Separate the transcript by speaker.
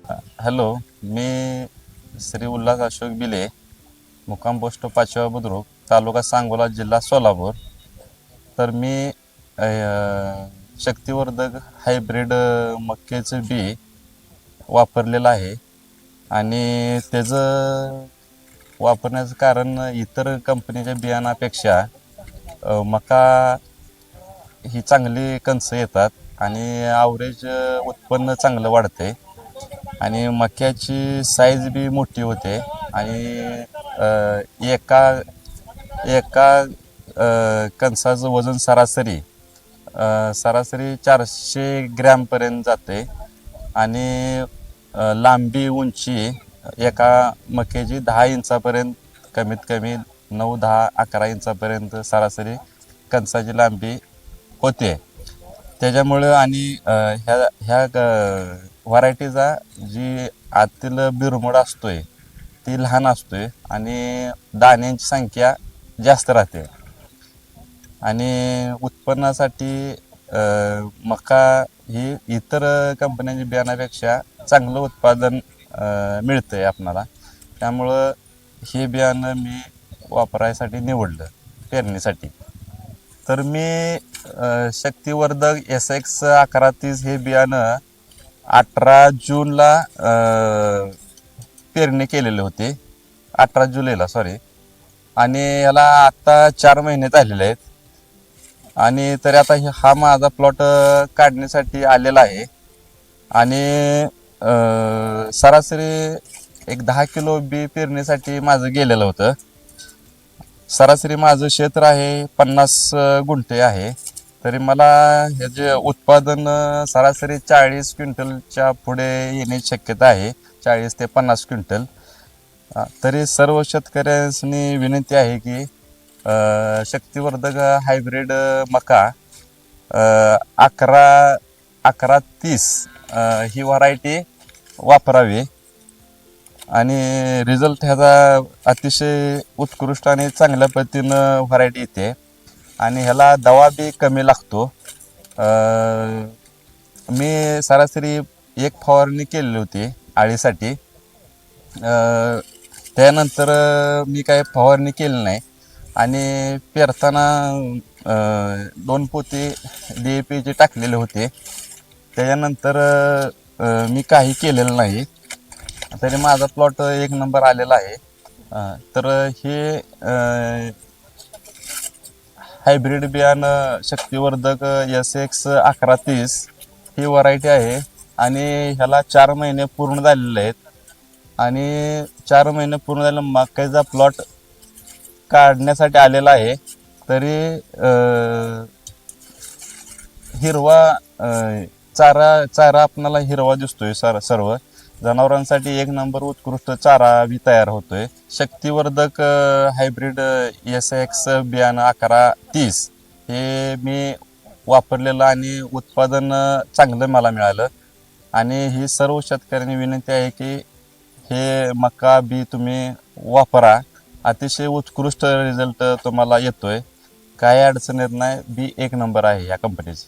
Speaker 1: Hello. मी श्री उल्हास अशोक बिले, मुक्काम post पाचव्या बुद्रुक, तालुका सांगोला, जिल्हा सोलापूर. तर मी शक्तिवर्धक हायब्रिड मक्याचं बी वापरलेलं आहे. आणि त्याचं वापरण्याचं कारण इतर कंपनीच्या बियाणापेक्षा मका ही चांगली कणसं येतात आणि ॲव्हरेज उत्पन्न चांगलं वाढते आणि मक्याची साईज बी मोठी होते. आणि एका एका कणसाचं वजन सरासरी 400 ग्रॅमपर्यंत जाते. आणि लांबी उंची एका मक्याची 10 इंचापर्यंत, कमीत कमी 9, 10, 11 इंचापर्यंत सरासरी कणसाची लांबी होते. त्याच्यामुळं आणि ह्या ह्या व्हरायटीचा जी आतील बिरमड असतोय ती लहान असतोय आणि दाण्यांची संख्या जास्त राहते. आणि उत्पन्नासाठी मका ही इतर कंपन्यांच्या बियाणापेक्षा चांगलं उत्पादन मिळतं आहे आपणाला. त्यामुळं हे बियाणं मी वापरायसाठी निवडलं पेरणीसाठी. तर मी शक्तिवर्धक SX 1130 हे बियाणं 18 जूनला पेरणी केलेले होते, 18 जुलैला सॉरी. आणि याला आत्ता 4 महिने झालेले आहेत. आणि तरी आता हा माझा प्लॉट काढण्यासाठी आलेला आहे. आणि सरासरी एक 10 किलो बी पेरणीसाठी माझं गेलेलं होतं. सरासरी माझं क्षेत्र आहे 50 गुंठे आहे. तरी मला हे जे उत्पादन सरासरी 40 क्विंटलच्या पुढे येण्याची शक्यता आहे, 40 ते 50 क्विंटल. तरी सर्व शेतकऱ्यांनी विनंती आहे की शक्तिवर्धक हायब्रिड मका 1130 ही व्हरायटी वापरावी. आणि रिझल्ट ह्याचा अतिशय उत्कृष्ट आणि चांगल्या पद्धतीनं व्हरायटी येते. आणि ह्याला दवा बी कमी लागतो. मी सरासरी एक फवारणी केलेली होती आळीसाठी. त्यानंतर मी काय फवारणी केली नाही. आणि पेरताना 2 पोते DAP टाकलेले होते. त्याच्यानंतर मी काही केलेलं नाही. तरी माझा प्लॉट 1 नंबर आलेला आहे. तर हे हायब्रिड बियाणं शक्तिवर्धक SX 1130 ही व्हरायटी आहे. आणि ह्याला 4 महिने पूर्ण झालेले आहेत. आणि 4 महिने पूर्ण झाले मक्याचा प्लॉट काढण्यासाठी आलेला आहे. तरी हिरवा चारा आपणाला हिरवा दिसतोय. सर्व जनावरांसाठी 1 नंबर उत्कृष्ट चारा बी तयार होतोय. शक्तिवर्धक हायब्रिड SX बियाणं 1130 हे मी वापरलेलं आणि उत्पादन चांगलं मला मिळालं. आणि ही सर्व शेतकऱ्यांनी विनंती आहे की हे मका बी तुम्ही वापरा. अतिशय उत्कृष्ट रिझल्ट तुम्हाला येतोय. काही अडचण येत नाही. बी 1 नंबर आहे या कंपनीची.